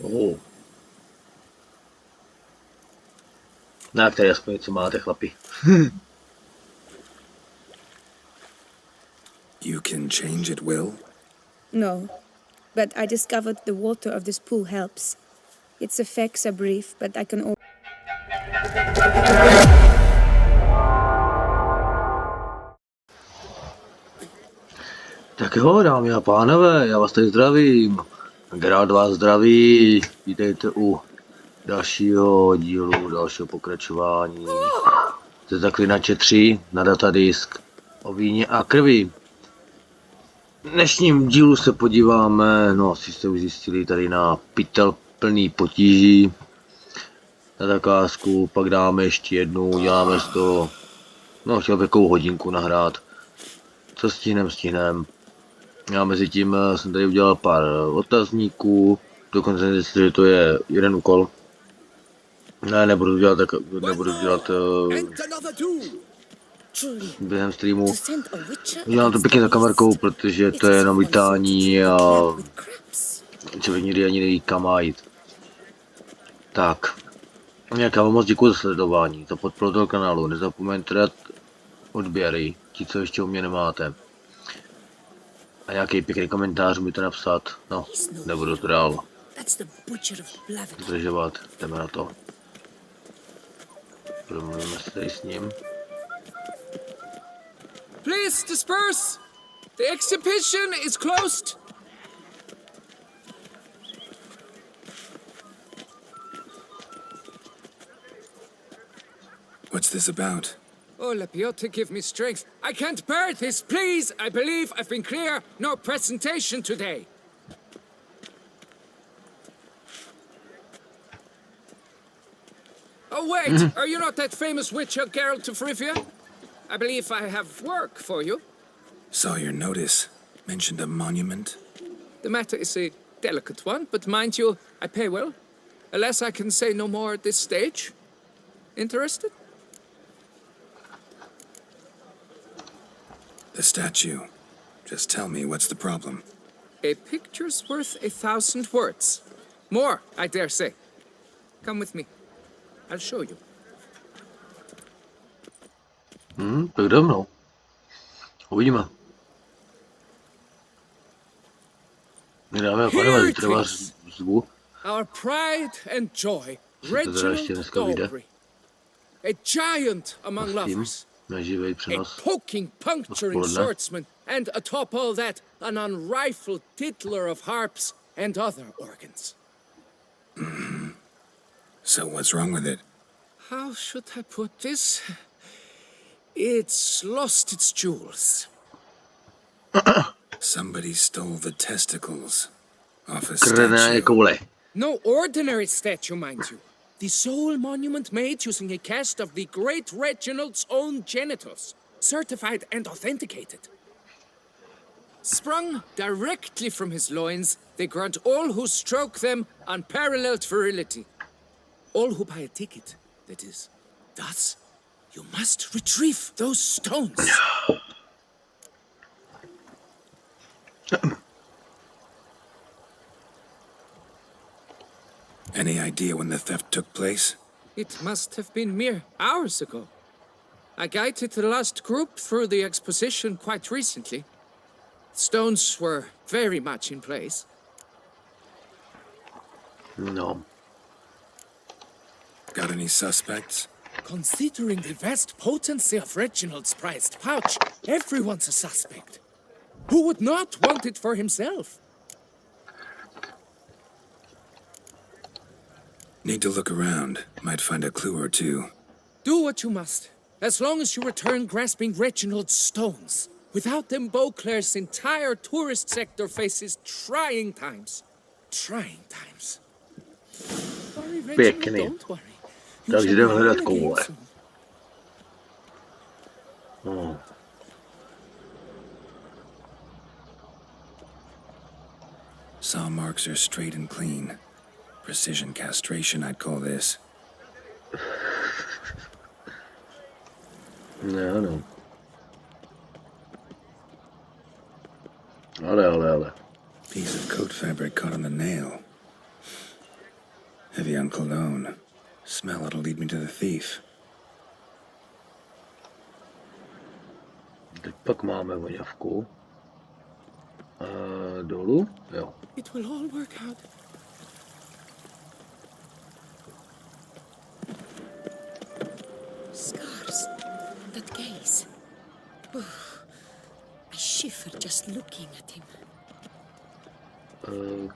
Oh. Tak tady aspoň něco máte, chlapi. You can change it, Will? No, but I discovered the water of this pool helps. Its effects are brief, but I can. Tak jo, dámy a pánové, já vás tady zdravím. Geralt vás zdraví. Vítejte u dalšího dílu, dalšího pokračování ze Zaklínače 3 na datadisk O Víně a Krvi. V dnešním dílu se podíváme, no asi jste už zjistili, tady na pytel plný potíží na zakázku, pak dáme ještě jednu, uděláme z toho, no chtěl bych takovou hodinku nahrát. Co stihnem. Já mezi tím jsem tady udělal pár otazníků, dokonce nezjistil, že to je jeden úkol. Ne, nebudu dělat během streamu. Udělám to pěkně za kamerkou, protože to je jenom vítání a člověk nikdy ani neví, kam má jít. Tak, já vám moc děkuji za sledování, za podporu toho kanálu, nezapomeňte dát odběry, ti co ještě u mě nemáte. A nějaký pěkný komentář mi to napsat, no, nebudu to dál zdržovat, jdeme na to. Promluvíme se tady s ním. Please disperse! The exhibition is closed! What's this about? Oh, Lepiota, give me strength. I can't bear this, please! I believe I've been clear. No presentation today. Oh, wait! Are you not that famous witcher, Geralt of Rivia? I believe I have work for you. Saw your notice. Mentioned a monument. The matter is a delicate one, but mind you, I pay well. Alas, I can say no more at this stage. Interested? The statue. Just tell me, what's the problem? A picture's worth 1,000 words. More, I dare say. Come with me. I'll show you. Tak jdem, no. Uvidíme. Dáme a pánové, zítra vás zvu. Our pride and joy, Reginald Galbraith. A giant among lovers. A poking, puncturing swordsman, and atop all that, an unrifled tittler of harps and other organs. So what's wrong with it? How should I put this? It's lost its jewels. Somebody stole the testicles off a statue. No ordinary statue, mind you. The sole monument made using a cast of the great Reginald's own genitals, certified and authenticated. Sprung directly from his loins, they grant all who stroke them unparalleled virility. All who buy a ticket, that is. Thus, you must retrieve those stones. Any idea when the theft took place? It must have been mere hours ago. I guided the last group through the exposition quite recently. Stones were very much in place. No. Got any suspects? Considering the vast potency of Reginald's prized pouch, everyone's a suspect. Who would not want it for himself? Need to look around. Might find a clue or two. Do what you must, as long as you return grasping Reginald's stones. Without them, Beauclair's entire tourist sector faces trying times. Trying times. Sorry, Reginald, don't worry. Takže jdeme hledat koule. Saw marks are straight and clean. Precision castration, I'd call this. No. Ale. Piece of coat fabric caught on the nail. Heavy on cologne. Smell it'll lead me to the thief. Teď pak máme voňavku. Dolů? Jo. It will all work out. Scars. That gaze. I shiver just looking at him.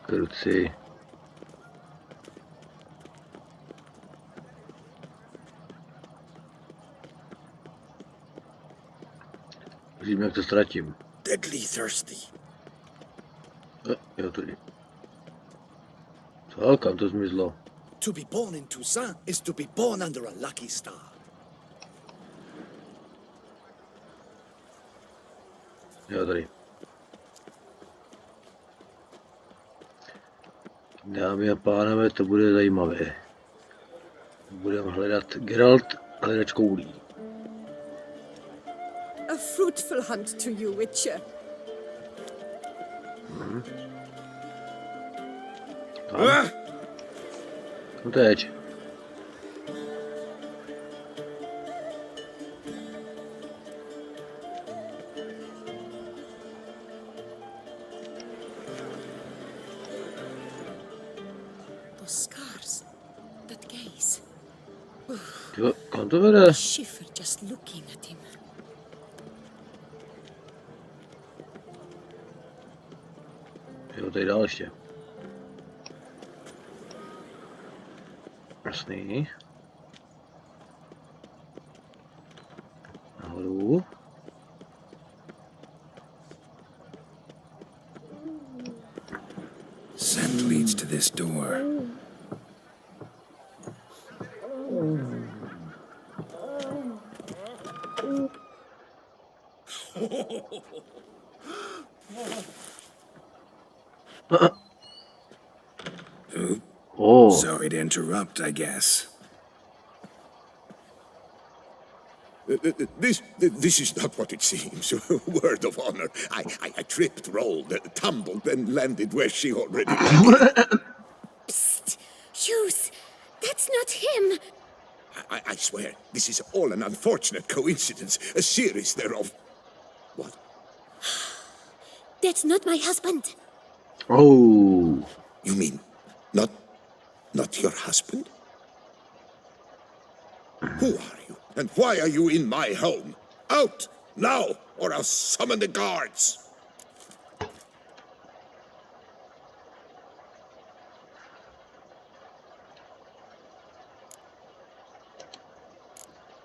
Kruci. Vím, jak to ztratím. Deadly thirsty. Jo, tady. Co, kam to zmizlo? To be born in Toussaint is to be born under a lucky star. Jo, tady. Dámy a pánové, to bude zajímavé. Budeme hledat Geralt, hledač koulí. A fruitful hunt to you, Witcher. No teď. Those scars. That gaze. Jo, kam to vede? I shiver just looking at him. Jo, tady dál ještě. Jasný. Nahoru. Scent leads to this door. Oh. Sorry to interrupt, I guess. This is not what it seems. Word of honor. I tripped, rolled, tumbled, and landed where she already landed. Psst! Hughes! That's not him! I swear, this is all an unfortunate coincidence. A series thereof. What? That's not my husband. Oh. You mean not your husband? Who are you? And why are you in my home? Out! Now! Or I'll summon the guards!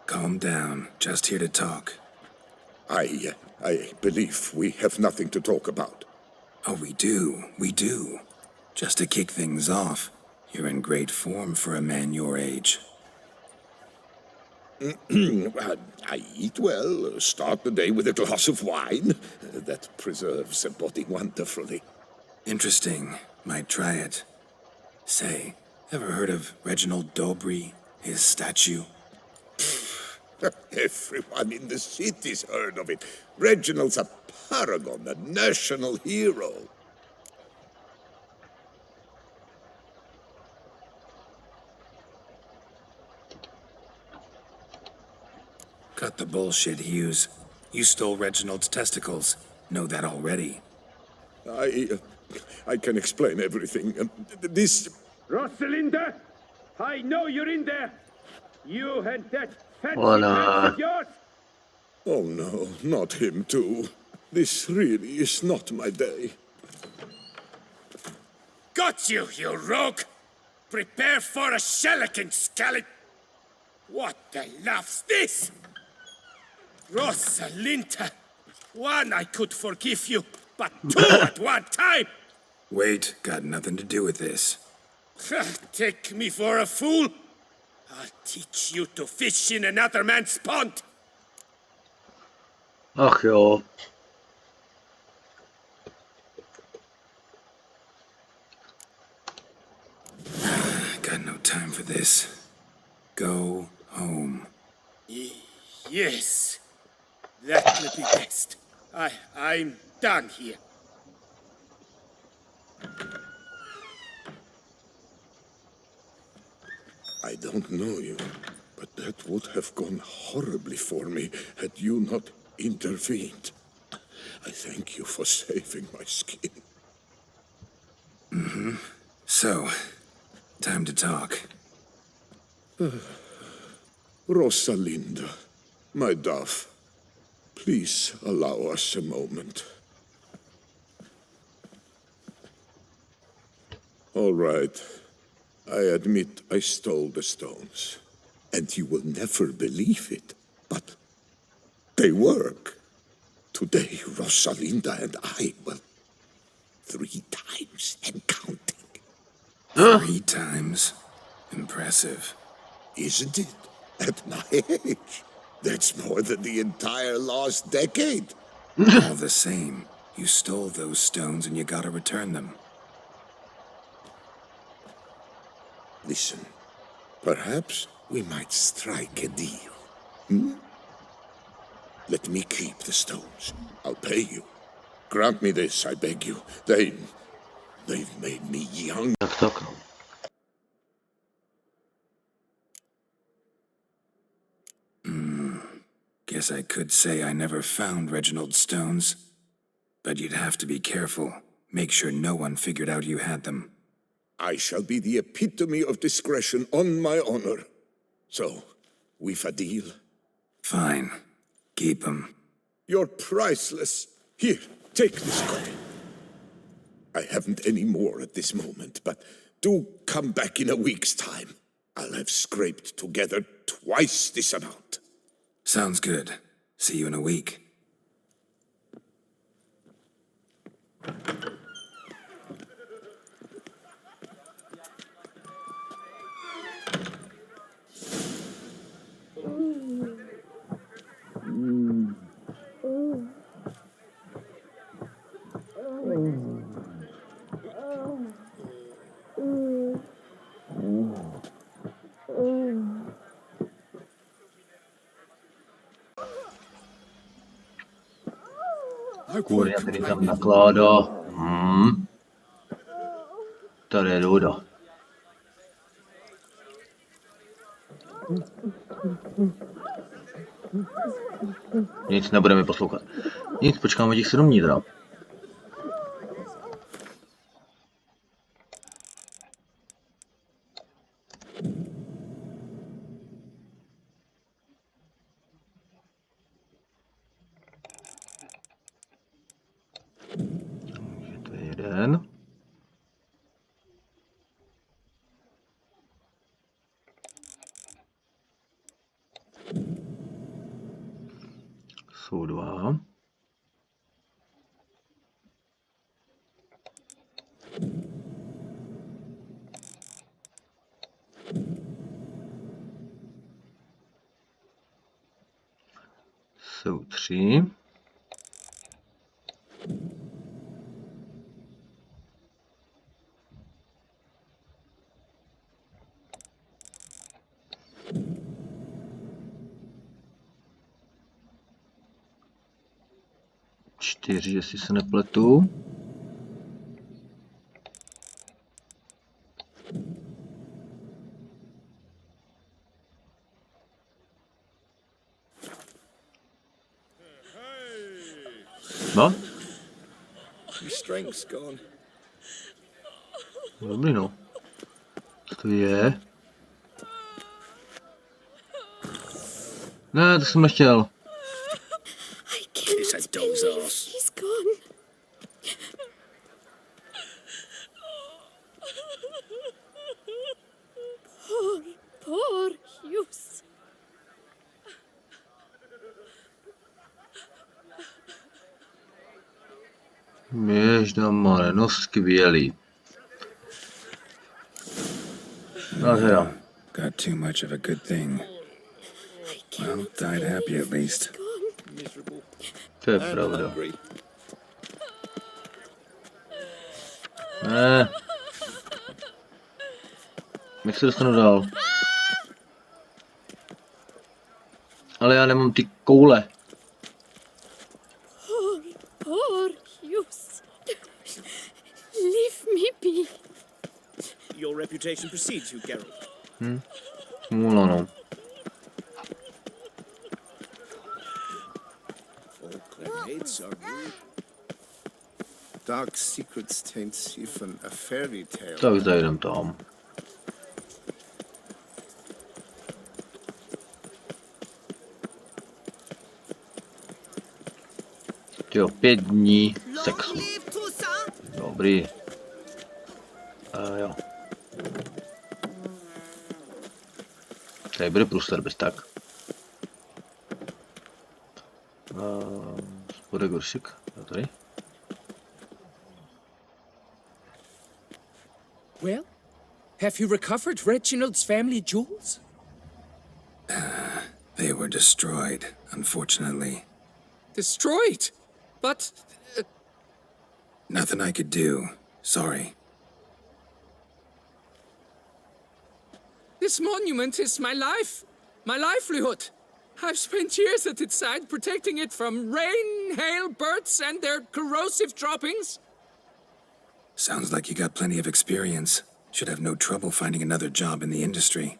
Calm down. Just here to talk. I believe we have nothing to talk about. Oh, we do. We do. Just to kick things off, you're in great form for a man your age. I eat well, start the day with a glass of wine. That preserves a body wonderfully. Interesting. Might try it. Say, ever heard of Reginald Dobry, his statue? Everyone in the city's heard of it. Reginald's a paragon, a national hero. Cut the bullshit, Hughes. You stole Reginald's testicles. Know that already. I can explain everything. This... Rosalinda, I know you're in there. You and that fancy Hola. pants of yours. Oh no, not him too. This really is not my day. Got you, you rogue! Prepare for a shellacking, scallop! What the laugh's this? Rosalinda, one I could forgive you, but two at one time! Wait, got nothing to do with this. Take me for a fool? I'll teach you to fish in another man's pond! Ach jo. Got no time for this. Go home. Yes, that will be best. I'm done here. don't know you, but that would have gone horribly for me had you not intervened. I thank you for saving my skin. So, time to talk. Rosalinda, my dove, please allow us a moment. All right. I admit I stole the stones. And you will never believe it, but they work. Today, Rosalinda and I, well, 3 times and counting. 3 times? Impressive. Isn't it? At my age. That's more than the entire last decade. All the same, you stole those stones and you gotta return them. Listen, perhaps we might strike a deal. Let me keep the stones. I'll pay you. Grant me this, I beg you. They've made me young. Tak. Guess I could say I never found Reginald's stones. But you'd have to be careful. Make sure no one figured out you had them. I shall be the epitome of discretion on my honor. So, we've a deal? Fine. Keep them. You're priceless. Here, take this coin. I haven't any more at this moment, but do come back in a week's time. I'll have scraped together twice this amount. Sounds good. See you in a week. Kurňa, který tam nakládá. Tady je dohoda. Nic, nebudeme poslouchat. Nic, počkáme těch 7 dní teda. To je jeden. Jsou 2. Jsou 3. Čtyři, jestli se nepletu. No? Strength's gone. Dobrý no. Co to je? Ne, to jsem nechtěl. It's a dog's ass. He's gone. Poor Hughes. Ježdamare, no skvělý. Nádhera. Got too much of a good thing. Well, died happy at least. To je pravda. Ne. Jak se dostanu dál? Ale já nemám ty koule. Poor Hughes. Leave me be. Your reputation precedes you, Geralt. Smůla, no. Dark secrets taints even a fairy tale. Tak zajdem tam. Jo, 5 dní sexu. Dobrý. Jo. Tady bude průster bez tak. Spodek goršik. Tady. Well, have you recovered Reginald's family jewels? They were destroyed, unfortunately. Destroyed? But... Nothing I could do. Sorry. This monument is my life, my livelihood. I've spent years at its side protecting it from rain, hail, birds, and their corrosive droppings. Sounds like you got plenty of experience. Should have no trouble finding another job in the industry.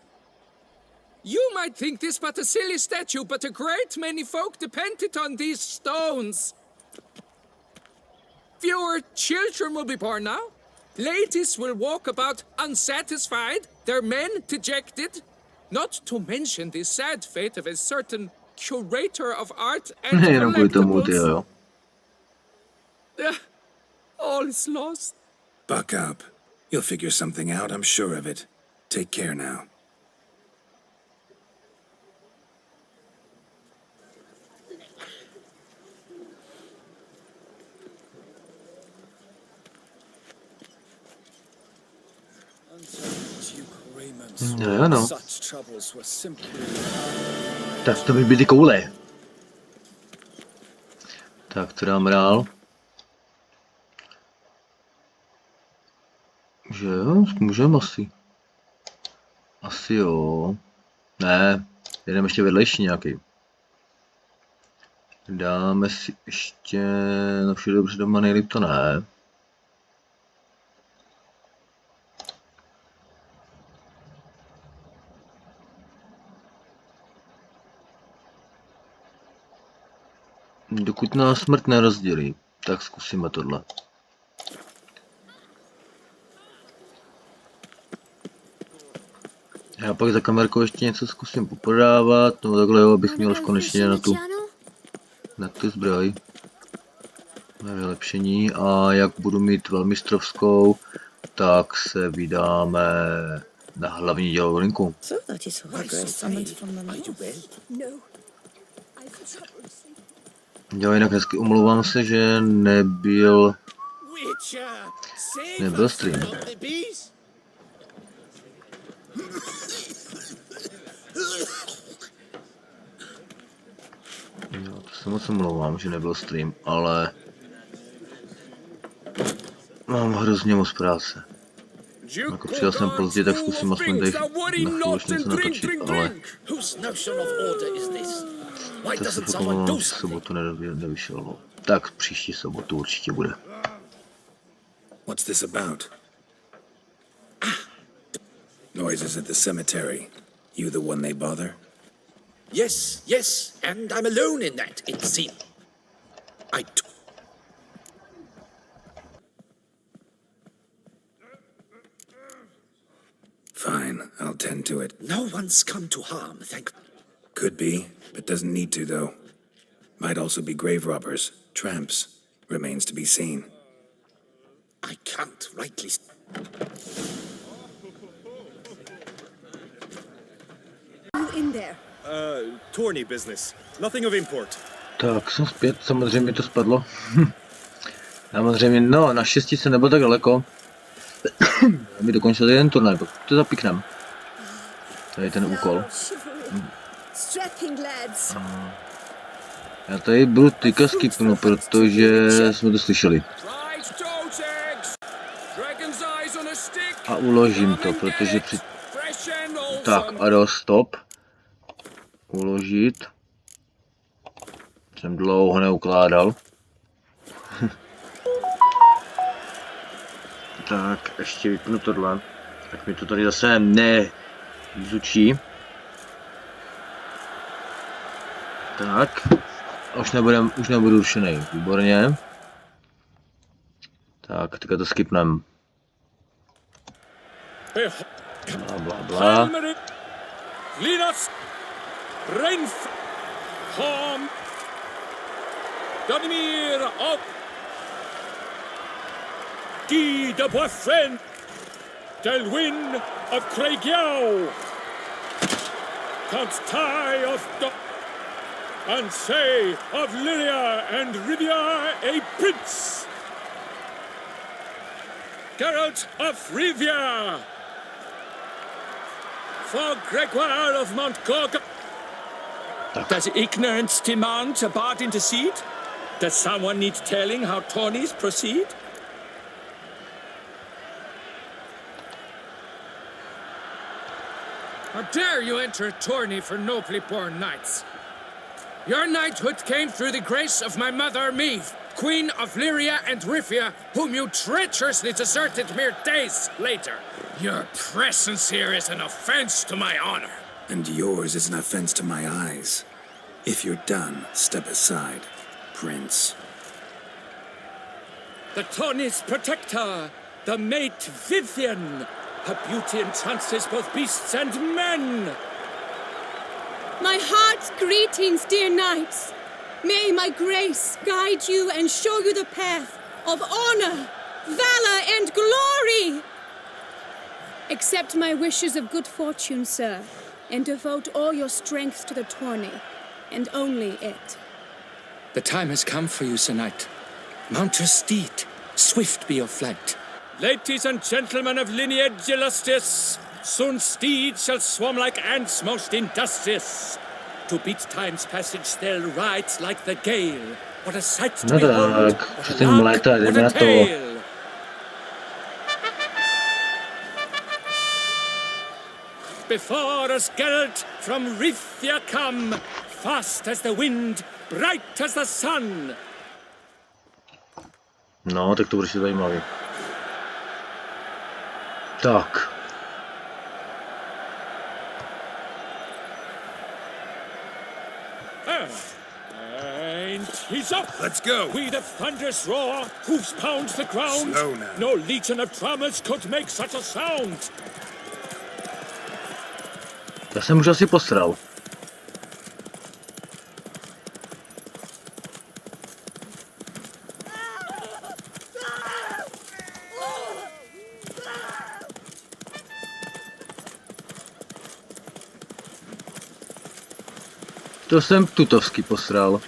You might think this but a silly statue, but a great many folk depended on these stones. Fewer children will be born now. Ladies will walk about unsatisfied, their men dejected. Not to mention the sad fate of a certain curator of art and Jenom kvůli tomu, ty jo. All is lost. Buck up. You'll figure something out, I'm sure of it. Take care now. Jo, no. Tak to by byly koule. Tak to dám dál. Že jo, můžeme asi. Asi jo. Ne, jedeme ještě vedlejší nějaký. Dáme si ještě, no všude dobře doma nejlíp to ne. Dokud nás smrt nerozdělí, tak zkusíme tohle. Já pak za kamerkou ještě něco zkusím poprodávat, no takhle jo, abych měl už konečně na tu zbroj. Na vylepšení a jak budu mít velmistrovskou, tak se vydáme na hlavní dělo linku. Jo, jinak hezky omlouvám se, že nebyl stream. Jo, to se moc omlouvám, že nebyl stream, ale mám hrozně moc práce. Jako přijel jsem pozdě, tak zkusím aspoň tady na chvíli něco natočit, ale to se potom v sobotu nevyšel. Tak příští sobotu určitě bude. What's this about? Noises at the cemetery. You the one they bother? Yes, yes, and I'm alone in that, it seems. Fine, I'll tend to it. No one's come to harm, thank... Could be, but doesn't need to, though. Might also be grave robbers, tramps. Remains to be seen. I can't rightly... In there. Turnaj business. Nothing of import. Tak, jsem zpět, samozřejmě to spadlo. Samozřejmě, no, naštěstí se nebyl tak daleko. My dokončili jeden turnaj, pak to zapíknem. Tady je ten úkol. Já tady budu teďka skipnu, protože jsme to slyšeli. A uložím to, protože při... Tak, a do stop. Uložit. Jsem dlouho neukládal. Tak, ještě vypnu tohle. Tak mi to tady zase nezučí. Tak. Už nebudu rušený. Výborně. Tak, teďka to skipnem. Bla, bla, bla. Linus, Renf, Horm, Donimir of Guy de Boisfriend, Delwyn of Craigiau, Count Ty of Ansay of Lilia and Rivia a prince, Geralt of Rivia, for Gregoire of Montgorgon. Does ignorance demand a bard intercede? Does someone need telling how tourneys proceed? How dare you enter a tourney for nobly born knights? Your knighthood came through the grace of my mother Meve, Queen of Lyria and Rifia, whom you treacherously deserted mere days later. Your presence here is an offense to my honor. And yours is an offense to my eyes. If you're done, step aside, Prince. The tourney's protector, the mate Vivian. Her beauty entrances both beasts and men. My heart's greetings, dear knights. May my grace guide you and show you the path of honor, valor, and glory. Accept my wishes of good fortune, sir, and devote all your strength to the tourney, and only it. The time has come for you, Sir Knight. Mount your steed. Swift be your flight. Ladies and gentlemen of lineage illustrious, soon steeds shall swarm like ants most industrious. To beat time's passage they'll ride like the gale. What a sight to behold! What a lark, what a tale! Before us Geralt from Rithia come, fast as the wind, bright as the sun. No, tak to bude zajímavý. Tak. And he's up. Let's go. We the thunderous roar, hoofs pound the ground. Slow now. No legion of drummers could make such a sound. Já jsem už asi posral. To jsem tutovsky posral.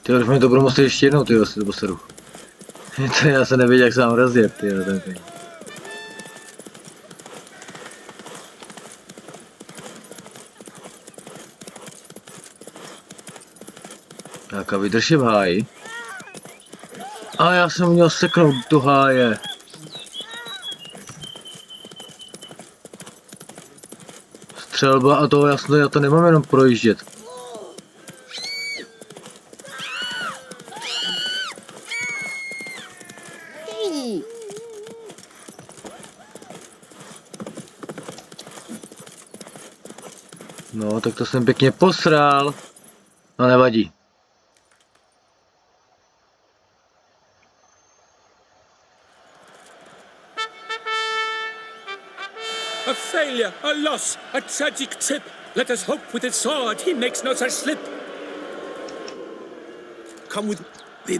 Tyjo, mi to budu muset ještě jednou, tyjo, si to poseru. To já se nevěděl, jak se mám rozjet, tyjo, ten thing. Jaká vydrž je v háji. A já jsem měl seknout do háje. Střelba a to jasno, já to nemám jenom projíždět. No, tak to jsem pěkně posral. No, nevadí. A failure, a loss, a tragic trip. Let us hope with his sword he makes no such slip. Come with me.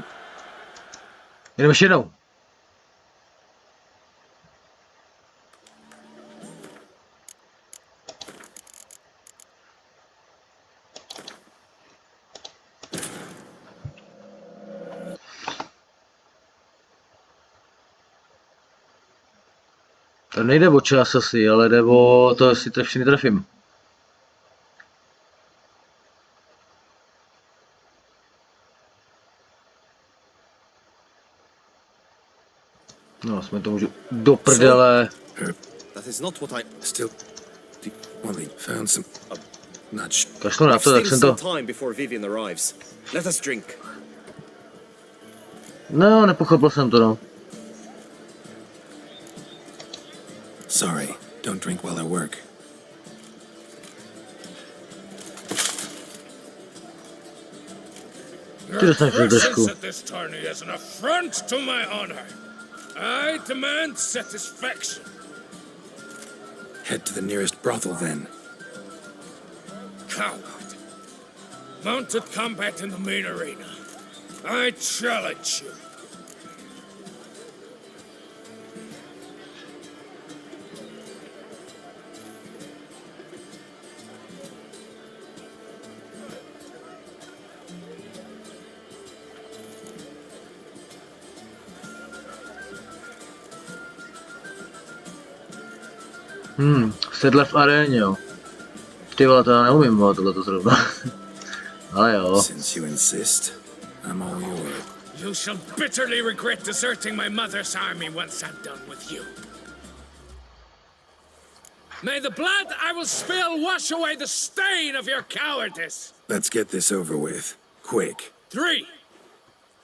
Jdeme ještě jednou. To nejde o čas asi, ale jde o to, jestli to všechny trefím. No, jsme to můžu do prdele. That is not what I Still, well, they found some nudge. Kašlo na to, tak jsem to... time before Vivian arrives. Let us drink. No, nepochopil jsem to, no. Sorry, don't drink while I work. Your presence at this tourney is an affront to my honor. I demand satisfaction. Head to the nearest brothel, then. Coward. Mounted combat in the main arena. I challenge you. Sedle v aréně, jo. Ty vole, to já neumím, vole, tohleto zrovna. Ale jo. Since you insist, I'm all yours. You shall bitterly regret deserting my mother's army once I'm done with you. May the blood I will spill wash away the stain of your cowardice. Let's get this over with. Quick. 3,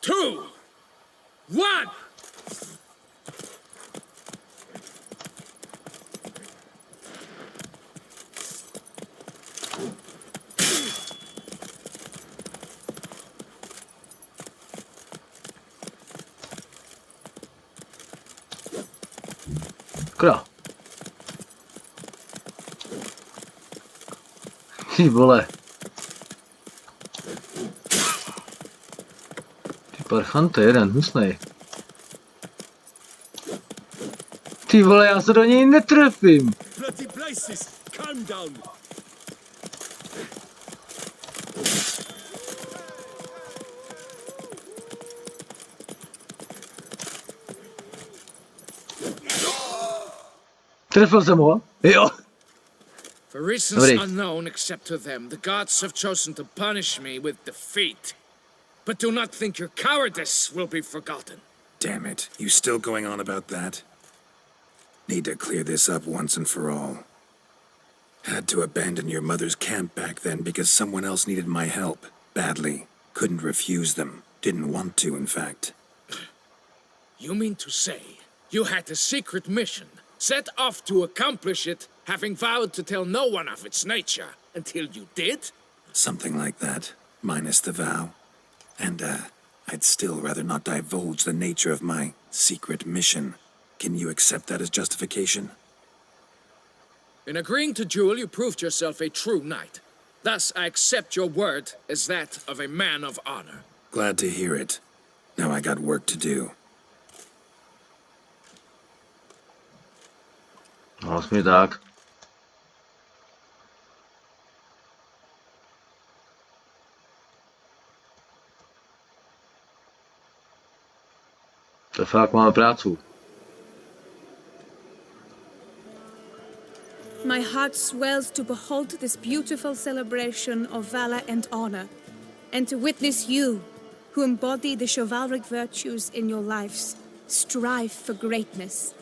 2, 1. Kra. Ty vole. Ty parchante, jeden, hnusnej. Ty vole, já se do něj netrefím. Bloody places! Calm down! Trefil jsem ho? Jo. For reasons unknown except to them, the gods have chosen to punish me with defeat. But do not think your cowardice will be forgotten. Damn it. You still going on about that? Need to clear this up once and for all. Had to abandon your mother's camp back then because someone else needed my help. Badly. Couldn't refuse them. Didn't want to, in fact. You mean to say you had a secret mission, set off to accomplish it, having vowed to tell no one of its nature, until you did? Something like that. Minus the vow. And, I'd still rather not divulge the nature of my secret mission. Can you accept that as justification? In agreeing to duel, you proved yourself a true knight. Thus, I accept your word as that of a man of honor. Glad to hear it. Now I got work to do. No, vlastně tak. To fakt máme prácu. My heart swells to behold this beautiful celebration of valor and honor, and to witness you, who embody the chivalric virtues in your lives, strive for greatness.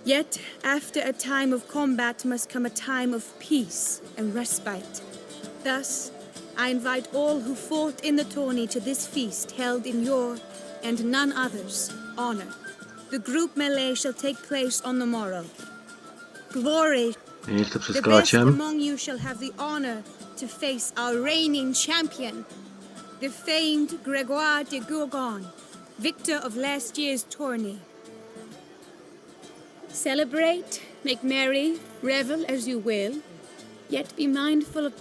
Yet, after a time of combat must come a time of peace and respite. Thus, I invite all who fought in the tourney to this feast held in your, and none other's, honor. The group melee shall take place on the morrow. Glory, the best among you shall have the honor to face our reigning champion, the famed Grégoire de Gourgon, victor of last year's tourney. Celebrate, make merry, revel as you will, yet be mindful of...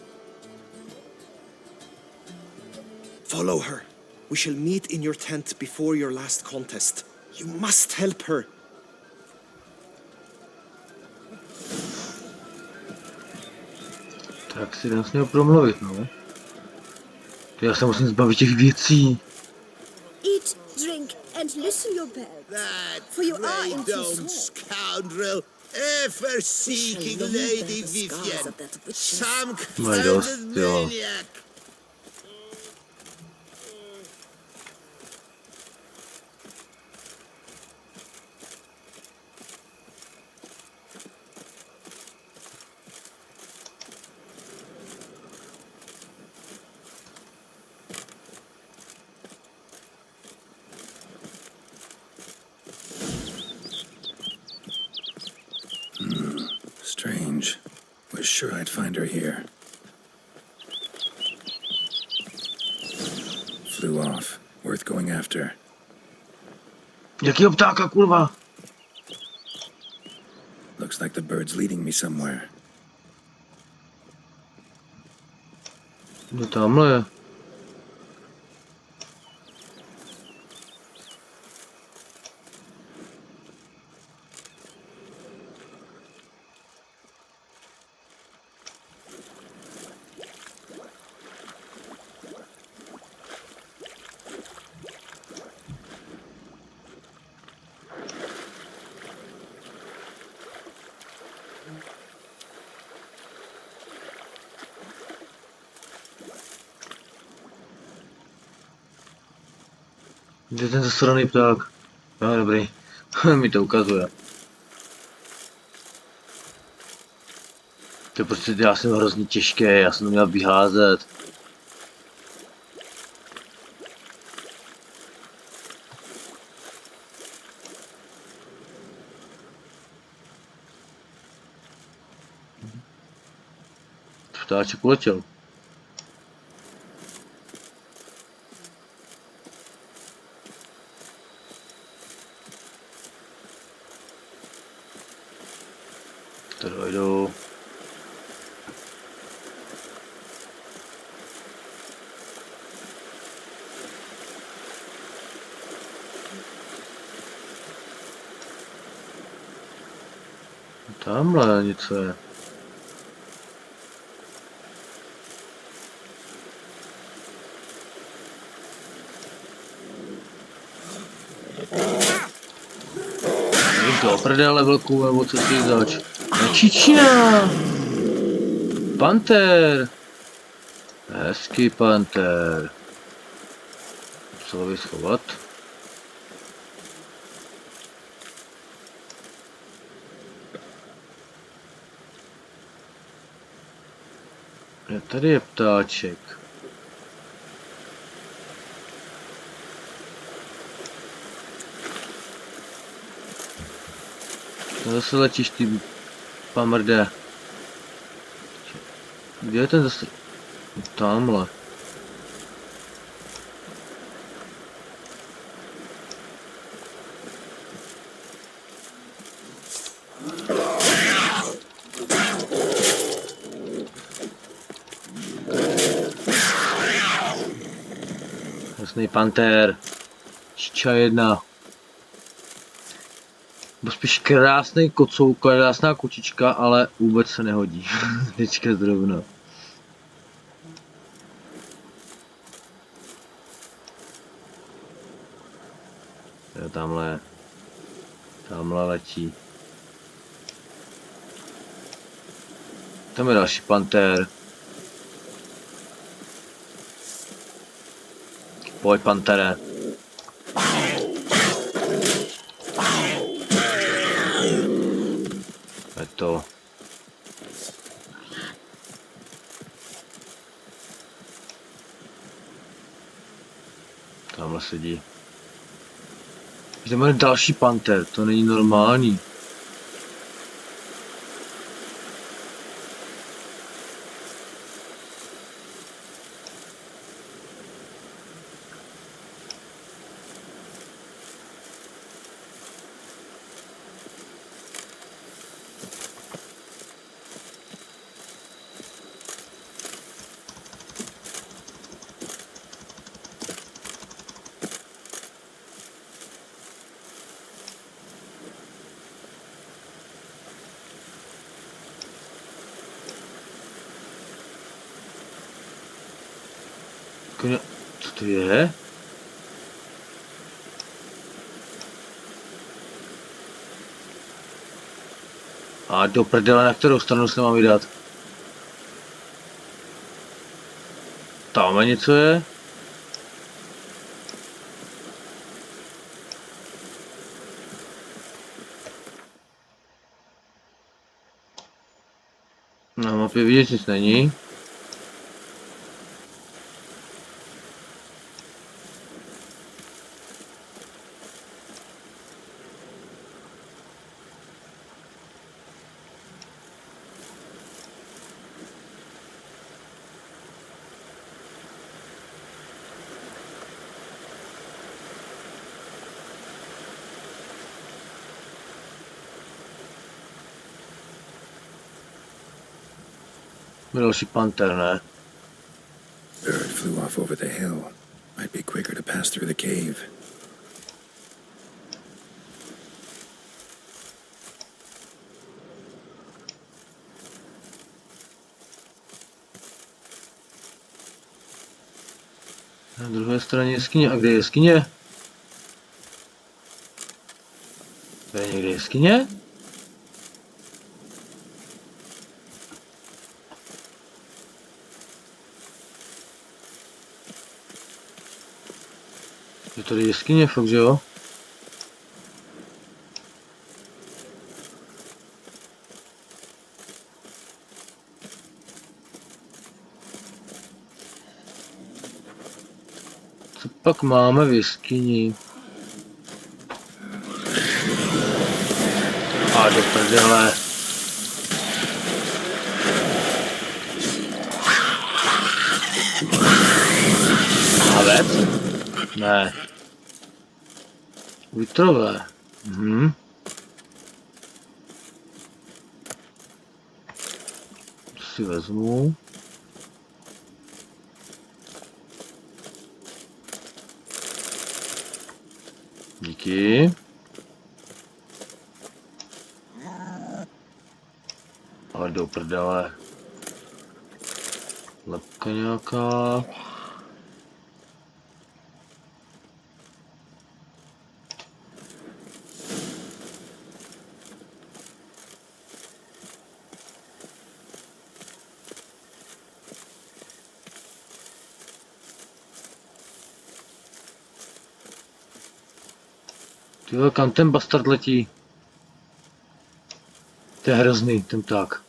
Follow her. We shall meet in your tent before your last contest. You must help her. Tak si jdem s něho promluvit, no. Já se musím zbavit těch věcí. Eat, drink, and listen your bell. For you are in scoundrel, ever-seeking Lady Vivienne, some Mají dost, jo. Strange. Was sure I'd find her here. Flew off. Worth going after. Jakýho ptáka, kurva? Looks like the bird's leading me somewhere. No tamhle je. Kde je ten zasraný pták? No dobrý, mi to ukazuje. To prostě já jsem hrozně těžký, já jsem to měl vyházet. Ptáček uletěl. To dojdu. Tamhle něco je. Do prdele velkou, nebo co si zač. Čičina! Panter! Hezký panter. Co vyschovat? Tady je ptáček. No zase letíš ty pamrde. Kde je ten zase? Tamhle. Jasný pantér. Čiča jedna. Byl spíš krásný kocouk, krásná kočička, ale vůbec se nehodí. Teďka zrovna. Jo, tamhle letí. Tam je další pantér. Pojď, pantere. Je to. Tamhle sedí. Zde máme další panter, to není normální. Co to je? A do prdele, na kterou stranu se mám vydat? Tam něco je? Na mapě vidět nic není. Další panter, ne? Bird flew off over the hill. Might be quicker to pass through the cave. Na druhé straně jeskyně. A kde je jeskyně? Kde je někde jeskyně? Je tady jeskyně, fakt, že jo? Co pak máme v jeskyni? A do prdele. Havec? Ne. Vitrové. Mhm. To si vezmu. Díky. Ale do prdele. Lepka nějaká. Tyjo, kam ten bastard letí? To je hrozný, ten pták.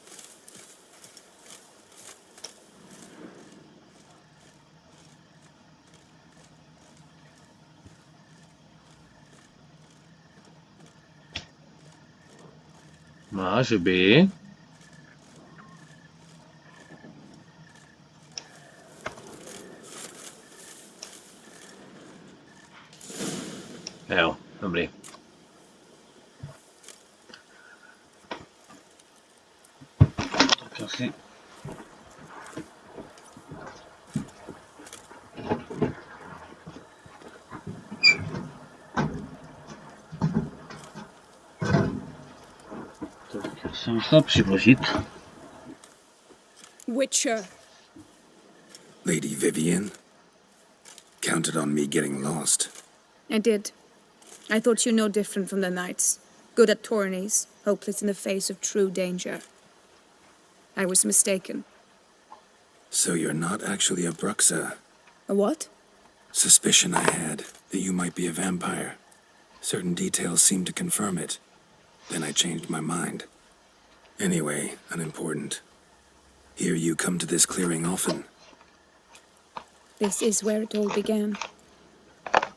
Má, že by. Jo, dobrý. Tak asi... Tak já jsem musel přiložit. Witcher. Lady Vivian? Counted on me getting lost. I did. I thought you no different from the knights. Good at tourneys, hopeless in the face of true danger. I was mistaken. So you're not actually a Bruxa. A what? Suspicion I had that you might be a vampire. Certain details seemed to confirm it. Then I changed my mind. Anyway, unimportant. Here you come to this clearing often. This is where it all began.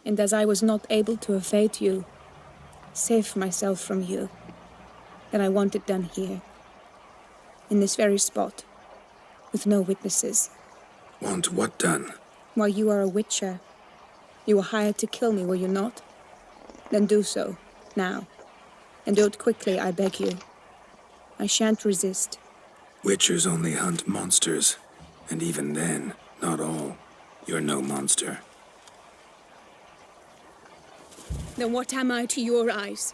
And as I was not able to evade you, save myself from you, then I want it done here. In this very spot. With no witnesses. Want what done? Why, you are a witcher. You were hired to kill me, were you not? Then do so, now. And do it quickly, I beg you. I shan't resist. Witchers only hunt monsters. And even then, not all. You're no monster. Then what am I to your eyes?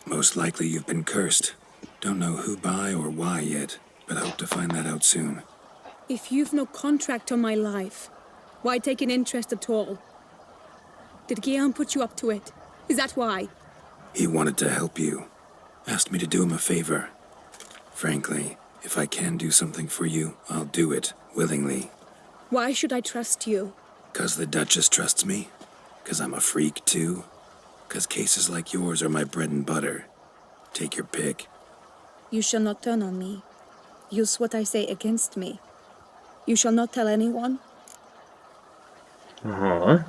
Most likely you've been cursed. Don't know who by or why yet, but hope to find that out soon. If you've no contract on my life, why take an interest at all? Did Guillaume put you up to it? Is that why? He wanted to help you. Asked me to do him a favor. Frankly, if I can do something for you, I'll do it, willingly. Why should I trust you? 'Cause the Duchess trusts me? 'Cause I'm a freak, too? 'Cause cases like yours are my bread and butter. Take your pick. You shall not turn on me. Use what I say against me. You shall not tell anyone? Aha.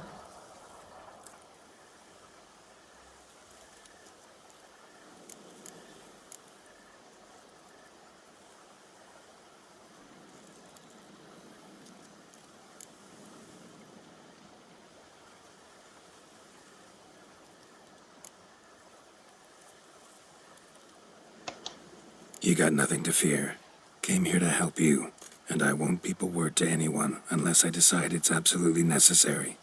You got nothing to fear. Came here to help you, and I won't peep a word to anyone unless I decide it's absolutely necessary.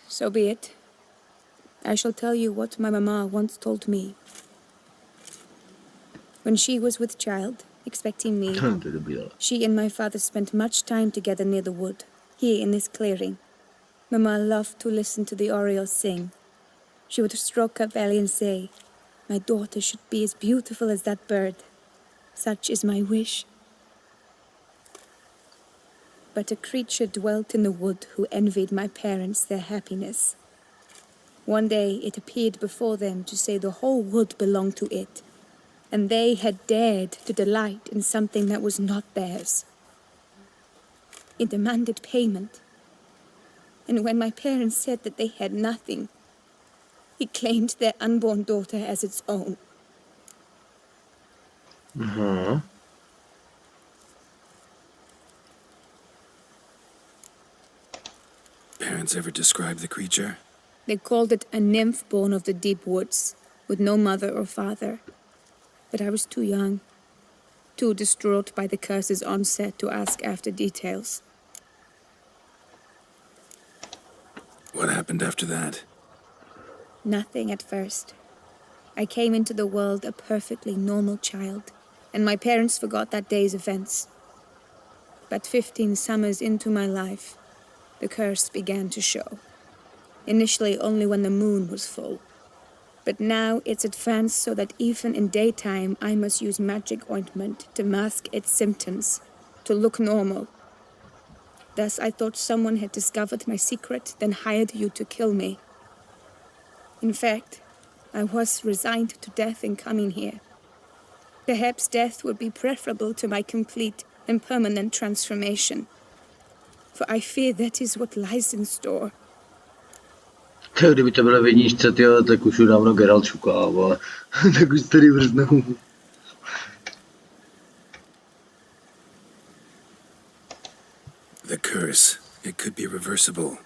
So be it. I shall tell you what my mama once told me. When she was with child, expecting me, she and my father spent much time together near the wood, here in this clearing. Mama loved to listen to the orioles sing. She would stroke her belly and say, "My daughter should be as beautiful as that bird. Such is my wish." But a creature dwelt in the wood who envied my parents their happiness. One day it appeared before them to say the whole wood belonged to it, and they had dared to delight in something that was not theirs. It demanded payment, and when my parents said that they had nothing, it claimed their unborn daughter as its own. Parents ever describe the creature? They called it a nymph born of the deep woods, with no mother or father. But I was too young, too distraught by the curse's onset to ask after details. What happened after that? Nothing at first. I came into the world a perfectly normal child, and my parents forgot that day's events. But 15 summers into my life, the curse began to show. Initially only when the moon was full. But now it's advanced so that even in daytime I must use magic ointment to mask its symptoms, to look normal. Thus I thought someone had discovered my secret, then hired you to kill me. In fact, I was resigned to death in coming here. Perhaps death would be preferable to my complete and permanent transformation. For I fear that is what lies in store. Kdyby to bylo v jedničce, tyjo, tak už dávno Geralt šukal, ale tak už tady vrznou. The curse. It could be reversible.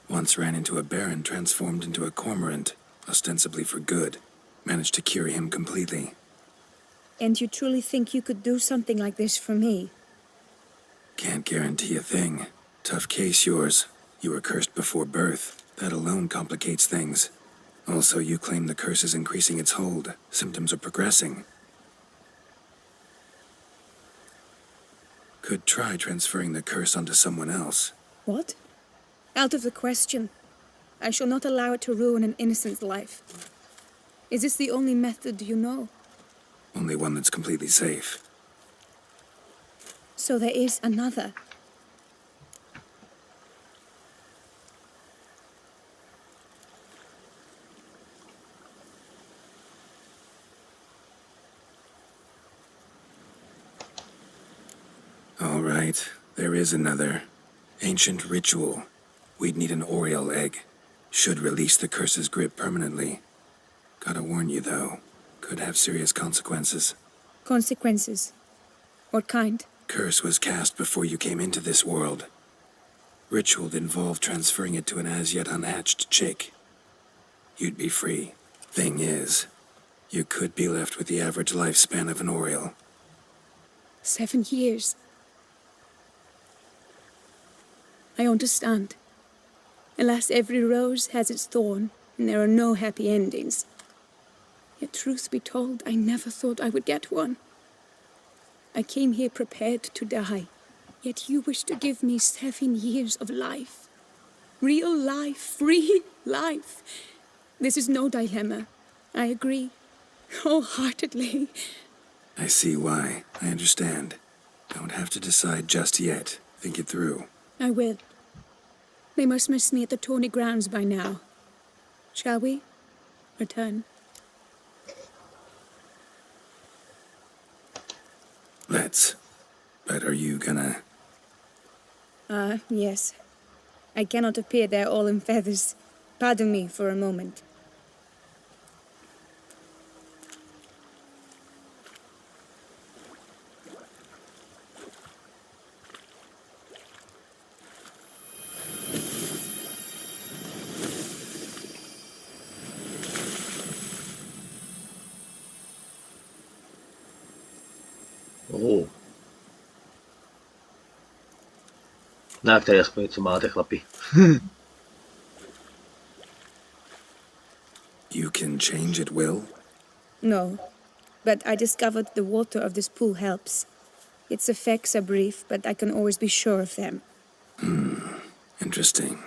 Once ran into a baron transformed into a cormorant, ostensibly for good. Managed to cure him completely. And you truly think you could do something like this for me? Can't guarantee a thing. Tough case, yours. You were cursed before birth. That alone complicates things. Also, you claim the curse is increasing its hold. Symptoms are progressing. Could try transferring the curse onto someone else. What? Out of the question. I shall not allow it to ruin an innocent's life. Is this the only method you know? Only one that's completely safe. So there is another. All right, there is another. Ancient ritual. We'd need an oriole egg. Should release the curse's grip permanently. Gotta warn you, though. Could have serious consequences. Consequences? What kind? Curse was cast before you came into this world. Ritual involved transferring it to an as-yet unhatched chick. You'd be free. Thing is, you could be left with the average lifespan of an oriole. 7 years. I understand. Alas, every rose has its thorn, and there are no happy endings. Yet truth be told, I never thought I would get one. I came here prepared to die, yet you wish to give me 7 years of life. Real life, free life. This is no dilemma. I agree, wholeheartedly. I see why. I understand. Don't have to decide just yet. Think it through. I will. They must miss me at the tourney grounds by now. Shall we? Return. Let's. But are you gonna... Yes. I cannot appear there all in feathers. Pardon me for a moment. Na které aspoň něco máte, chlapi. You can change at will? No, but I discovered the water of this pool helps. Its effects are brief, but I can always be sure of them. Interesting.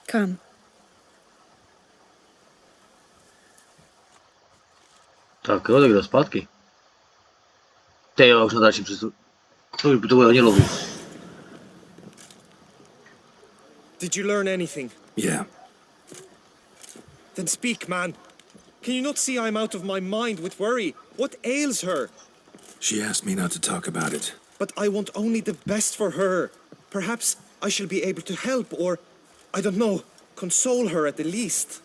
Come. Tak jo, tak jde zpátky. Ty jo, už natáčím přes to bude hodně dlouhý. Did you learn anything? Yeah. Then speak, man. Can you not see I'm out of my mind with worry? What ails her? She asked me not to talk about it. But I want only the best for her. Perhaps I shall be able to help or, I don't know, console her at the least.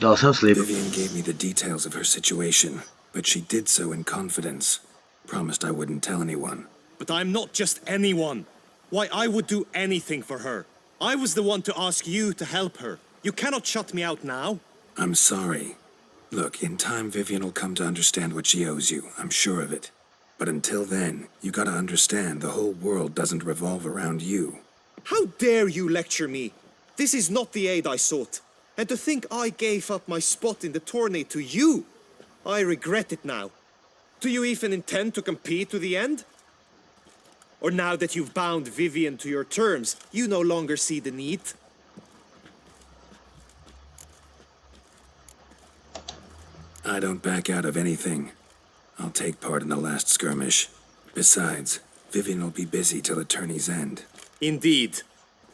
Dal jsem slib. Vivian gave me the details of her situation, but she did so in confidence. Promised I wouldn't tell anyone. But I'm not just anyone. Why, I would do anything for her. I was the one to ask you to help her. You cannot shut me out now. I'm sorry. Look, in time Vivian will come to understand what she owes you. I'm sure of it. But until then, you gotta understand the whole world doesn't revolve around you. How dare you lecture me? This is not the aid I sought. And to think I gave up my spot in the tournay to you. I regret it now. Do you even intend to compete to the end? Or now that you've bound Vivian to your terms, you no longer see the need? I don't back out of anything. I'll take part in the last skirmish. Besides, Vivian will be busy till the tourney's end. Indeed.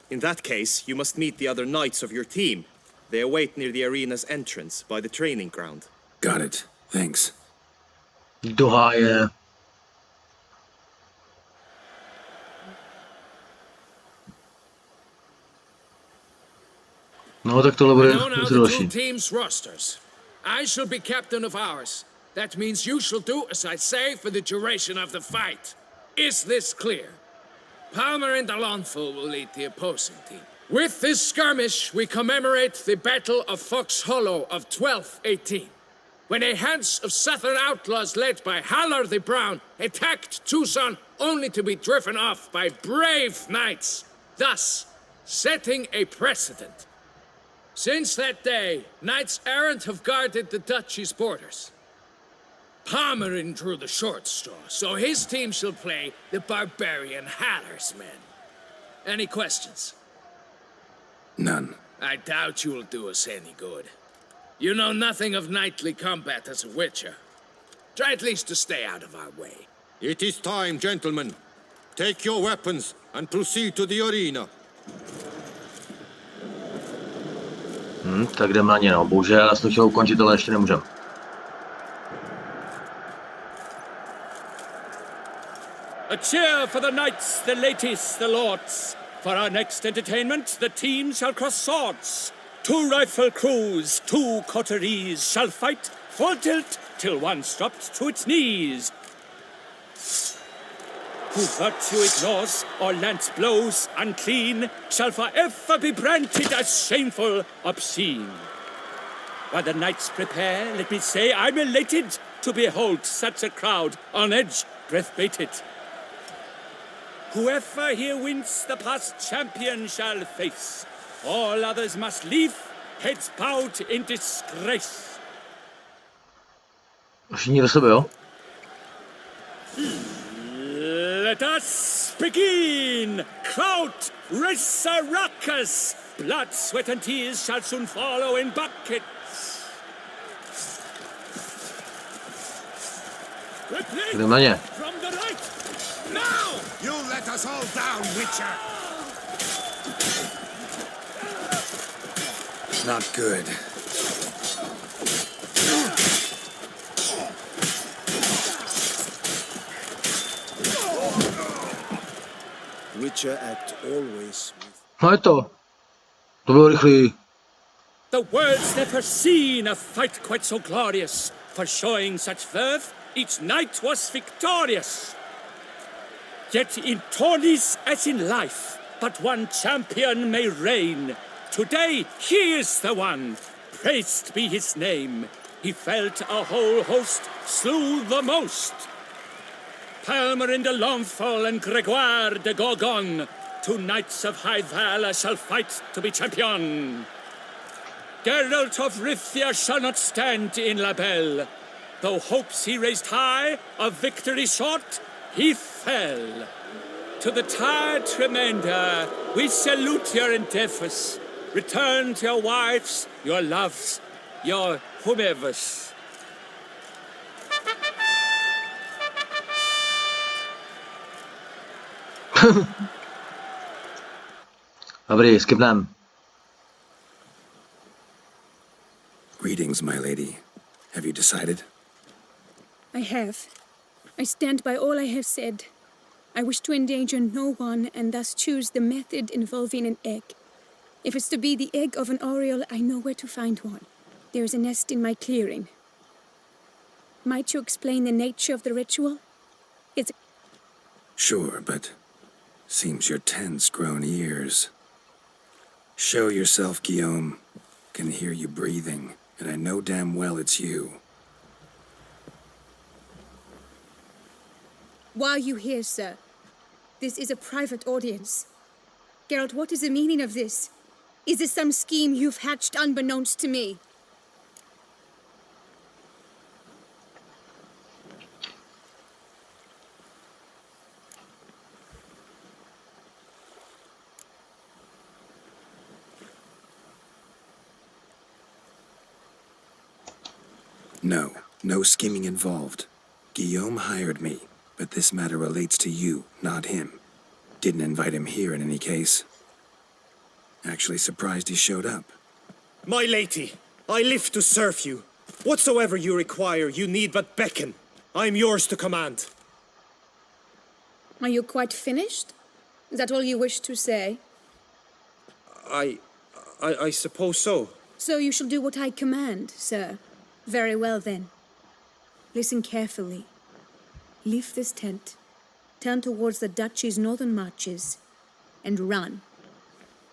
In that case, you must meet the other knights of your team. They await near the arena's entrance, by the training ground. Got it. Thanks. Do háje. No tak tohle bude Know now něco the two další. teams' rosters. I shall be captain of ours. That means you shall do as I say for the duration of the fight. Is this clear? Palmer and Alonfo will lead the opposing team. With this skirmish, we commemorate the Battle of Fox Hollow of 1218, when a Hans of Southern outlaws led by Haller the Brown attacked Tucson only to be driven off by brave knights, thus setting a precedent. Since that day, knights errant have guarded the duchy's borders. Palmerin drew the short straw, so his team shall play the barbarian Haller's men. Any questions? None. I doubt you will do us any good. You know nothing of knightly combat as a witcher. Try at least to stay out of our way. It is time, gentlemen. Take your weapons and proceed to the arena. Tak jdeme na ně, no. Bohužel, já jsem to chtěl ukončit, ale ještě nemůžem. A cheer for the knights, the ladies, the lords. For our next entertainment, the teams shall cross swords. 2 rifle crews, 2 coteries shall fight full tilt till one's dropped to its knees. Who virtue ignores or lance blows unclean shall forever be branded as shameful, obscene. While the knights prepare, let me say I'm elated to behold such a crowd on edge, breath baited. Whoever here wins the past champion shall face. All others must leave, heads bowed in disgrace. Všichni do sebe, jo? Let us begin! Crowd, race a ruckus! Blood, sweat and tears shall soon follow in buckets. Jdeme na ně. From the right! Now! You let us all down, Witcher! Not good. Witcher act always with... No je to. To bylo rychlý. The world's never seen a fight quite so glorious. For showing such verve, each knight was victorious. Yet in tourneys as in life, but one champion may reign. Today he is the one, praised be his name. He felt a whole host, slew the most. Palmerin de Longfall and Gregoire de Gorgon, two knights of high valor shall fight to be champion. Geralt of Rivia shall not stand in La Belle. Though hopes he raised high, of victory short, he fell. To the tired Tremenda, we salute your endeavors. Return to your wives, your loves, your whomevers. Dobrý, skipnem. Greetings, my lady. Have you decided? I have. I stand by all I have said. I wish to endanger no one and thus choose the method involving an egg. If it's to be the egg of an oriole, I know where to find one. There is a nest in my clearing. Might you explain the nature of the ritual? It's Sure, but seems you're tense grown ears. Show yourself, Guillaume. Can hear you breathing, and I know damn well it's you. Why are you here, sir? This is a private audience. Geralt, what is the meaning of this? Is this some scheme you've hatched unbeknownst to me? No scheming involved. Guillaume hired me, but this matter relates to you, not him. Didn't invite him here in any case. Actually surprised he showed up. My lady, I live to serve you. Whatsoever you require, you need but beckon. I am yours to command. Are you quite finished? Is that all you wish to say? I suppose so. So you shall do what I command, sir. Very well, then. Listen carefully. Leave this tent, turn towards the duchy's northern marches, and run.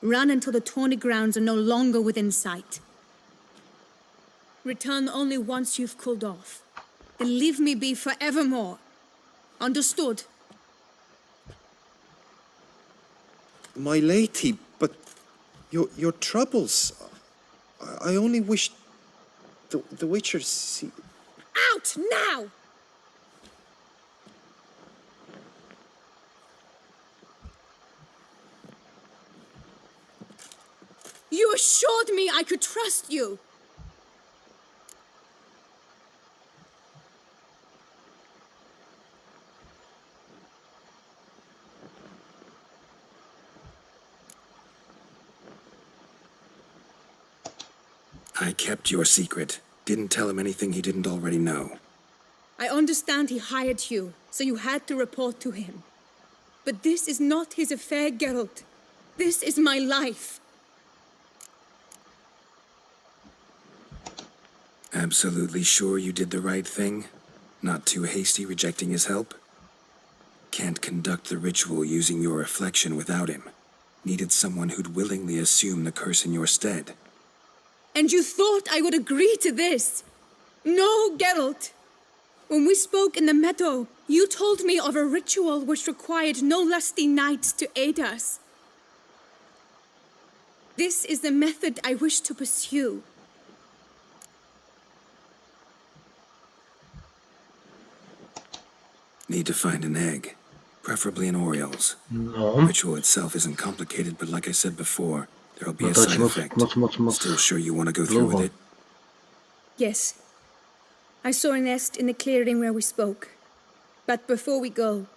Run until the tawny grounds are no longer within sight. Return only once you've cooled off. Then leave me be forevermore. Understood? My lady, but your troubles. I only wish the Witchers see. Out now! You assured me I could trust you. I kept your secret. Didn't tell him anything he didn't already know. I understand he hired you, so you had to report to him. But this is not his affair, Geralt. This is my life. Absolutely sure you did the right thing? Not too hasty rejecting his help? Can't conduct the ritual using your reflection without him. Needed someone who'd willingly assume the curse in your stead. And you thought I would agree to this? No, Geralt. When we spoke in the meadow, you told me of a ritual which required no lusty knights to aid us. This is the method I wish to pursue. Need to find an egg, preferably an oriole's. No. Ritual itself isn't complicated, but like I said before, there'll be a side effect. Still sure you want to go through with it? Yes. I saw a nest in the clearing where we spoke. But before we go,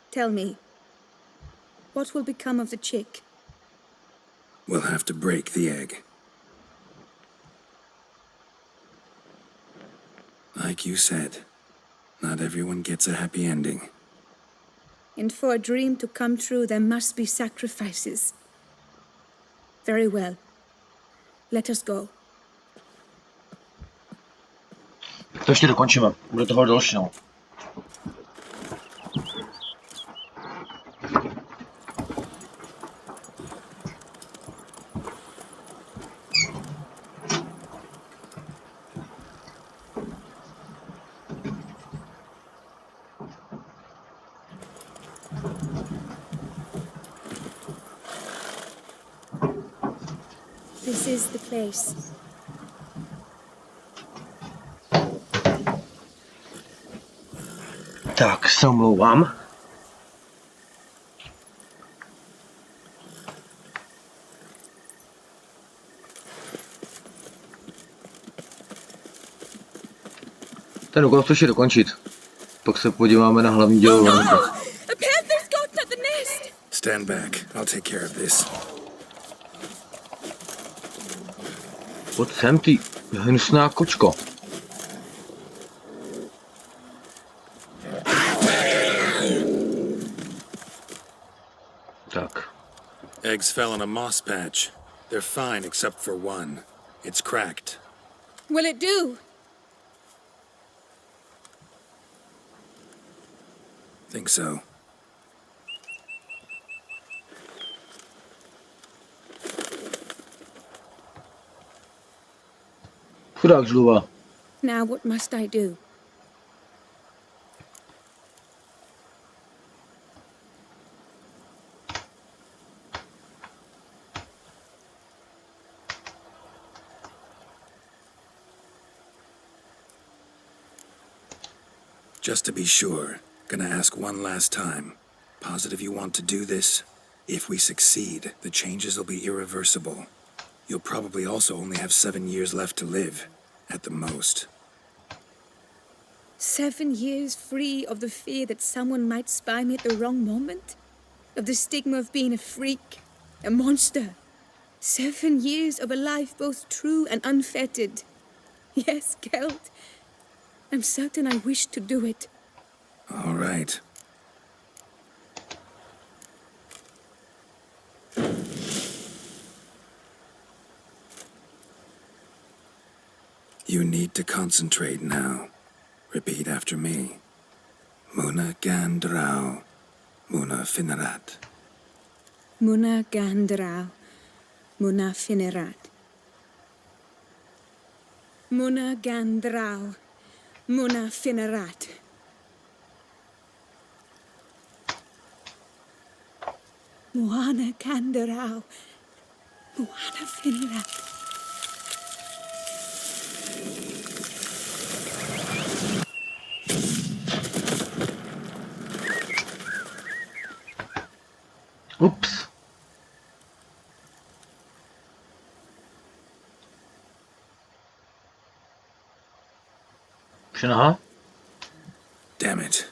tell me, what will become of the chick? We'll have to break the egg. Like you said, not everyone gets a happy ending. And for a dream to come true, there must be sacrifices. Very well. Let us go. To ještě dokončíme. Bude toho další, no. this is the place. Tak, se omlouvám. Ten úkol chci dokončit. Pak se podíváme na hlavní dělo. A panther's gotten at the nest! Stand back. I'll take care of this. Pojď sem, ty hnusná kočko. Tak. Eggs fell in a moss patch. They're fine except for one. It's cracked. Will it do? Think so. Chudák žluva. Now what must I do? Just to be sure, gonna ask one last time. Positive you want to do this? If we succeed, the changes will be irreversible. You'll probably also only have 7 years left to live, at the most. 7 years free of the fear that someone might spy me at the wrong moment? Of the stigma of being a freak, a monster? 7 years of a life both true and unfettered. Yes, Gelt. I'm certain I wish to do it. All right. You need to concentrate now. Repeat after me. Muna gandrau, muna finerat. Muna gandrau, muna finerat. Muna gandrau, muna finerat. Muana gandrau, muana finerat. Ups. Žena? Damn it.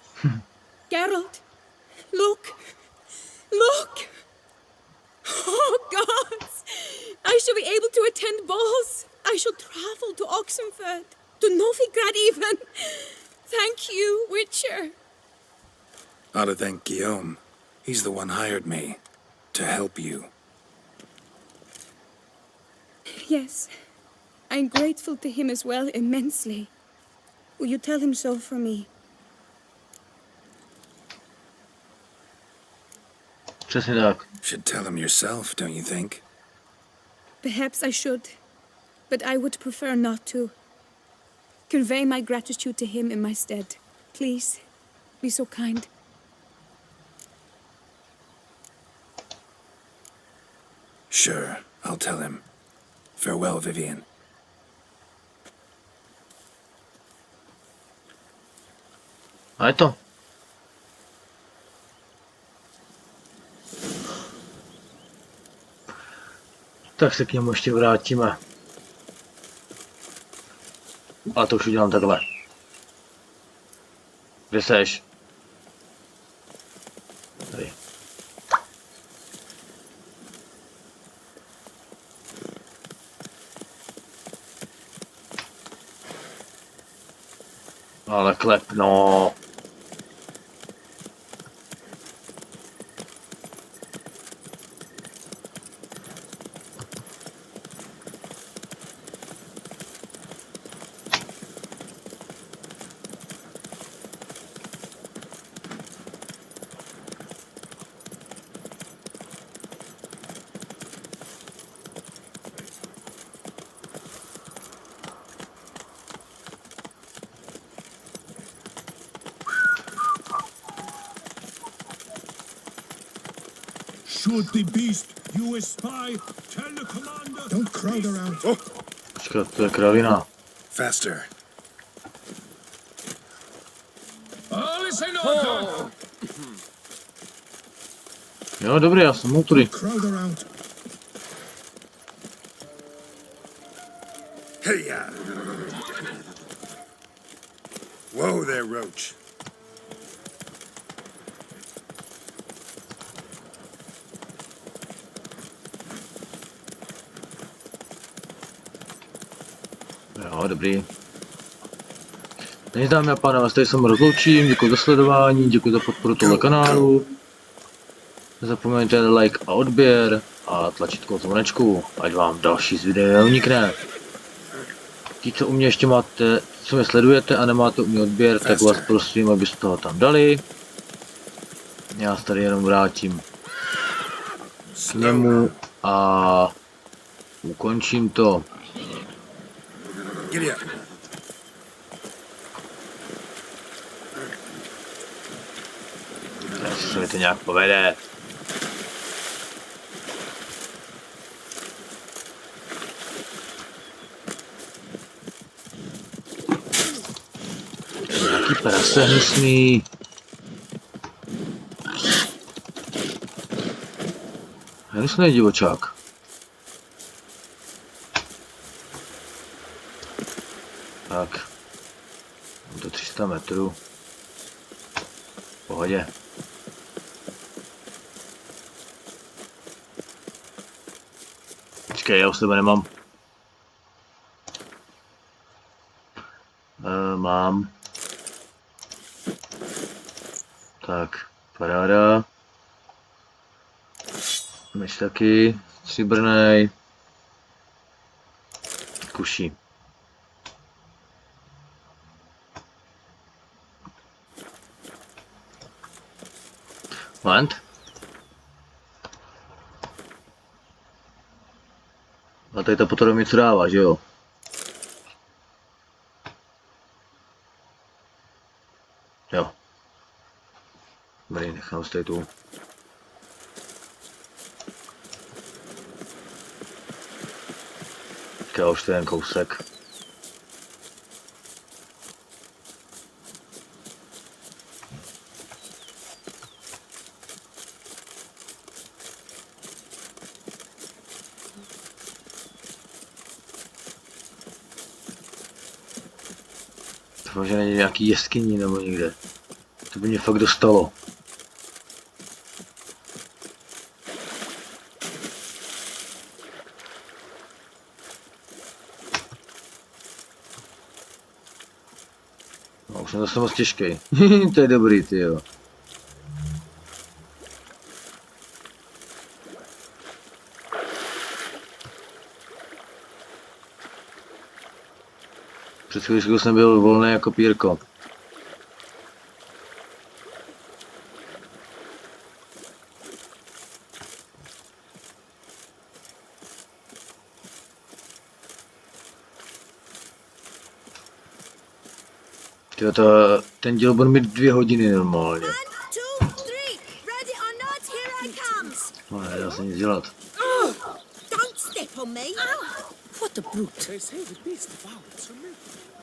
Geralt, look! Look! Oh, gods! I shall be able to attend balls. I shall travel to Oxenford, to Novigrad even. Thank you, Witcher. Ought to thank Guillaume. He's the one hired me to help you. Yes, I'm grateful to him as well, immensely. Will you tell him so for me? Přesně tak. Should tell him yourself, don't you think? Perhaps I should, but I would prefer not to. Convey my gratitude to him in my stead. Please, be so kind. Sure, I'll tell him. Farewell, Vivian. A je to. Tak se k němu ještě vrátíme. A to už udělám takhle. Kde seš? Tady. Ale klep, no. Shoot the beast, Don't crowd around. Počkat, to je kravina. Faster. Jo, dobrý, já jsem motory. Crowd around. Hey-ya! Whoa there, Roach. Jo, dobrý. Takže dámy a pánové, tady se rozloučím, děkuji za sledování, děkuji za podporu tohle kanálu. Nezapomeňte like a odběr a tlačítko zvonečku, ať vám další z videí neunikne. Ti, co u mě ještě máte, co mě sledujete a nemáte u mě odběr, tak vás prosím, abyste toho tam dali. Já se tady jenom vrátím k němu a ukončím to. Jestli se mi to nějak povede. Nějaký prase hnusný. Hnusný divočák. Tak. Mám to 300 metrů. V pohodě. Počkej, já už tebe nemám. Mám. Tak, paráda. Meč taky, stříbrnej. Kuší. Moment. A tady to potom něco dává, že jo? Jo. Dobrý, nechám si tady tu. Já už to je jen kousek. To možná není nějaký jeskyní nebo někde. To by mě fakt dostalo. No, už jsem zase moc těžký. To je dobrý, ty jo. Před chvíličkou jsem byl volný jako pírko. Tyjo, ten díl bude mít 2 hodiny normálně. No ne, dá se nic dělat.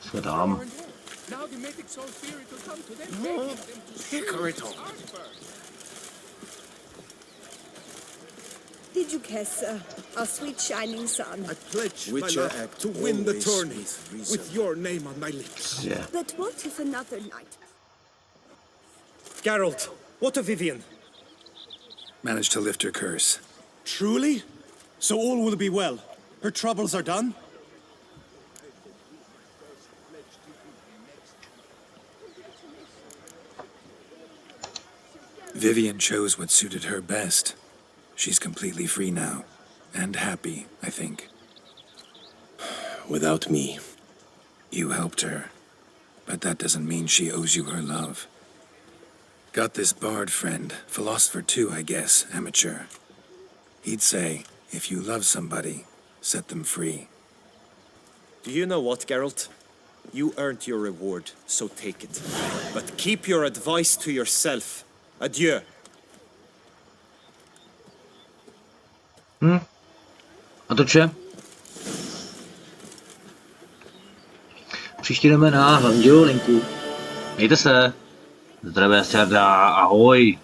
Jsme tam. Did you guess, our sweet shining sun? I pledge my love to win the tourney with your name on my lips. Yeah. But what if another night? Geralt, what of Vivian? Managed to lift her curse. Truly? So all will be well. Her troubles are done? Vivian chose what suited her best. She's completely free now. And happy, I think. Without me. You helped her. But that doesn't mean she owes you her love. Got this bard friend, philosopher too, I guess, amateur. He'd say, if you love somebody, set them free. Do you know what, Geralt? You earned your reward, so take it. But keep your advice to yourself. Adieu. A to vše. Příště jdeme na hlavní dílu linku. Mějte se. Zdravé srda, ahoj.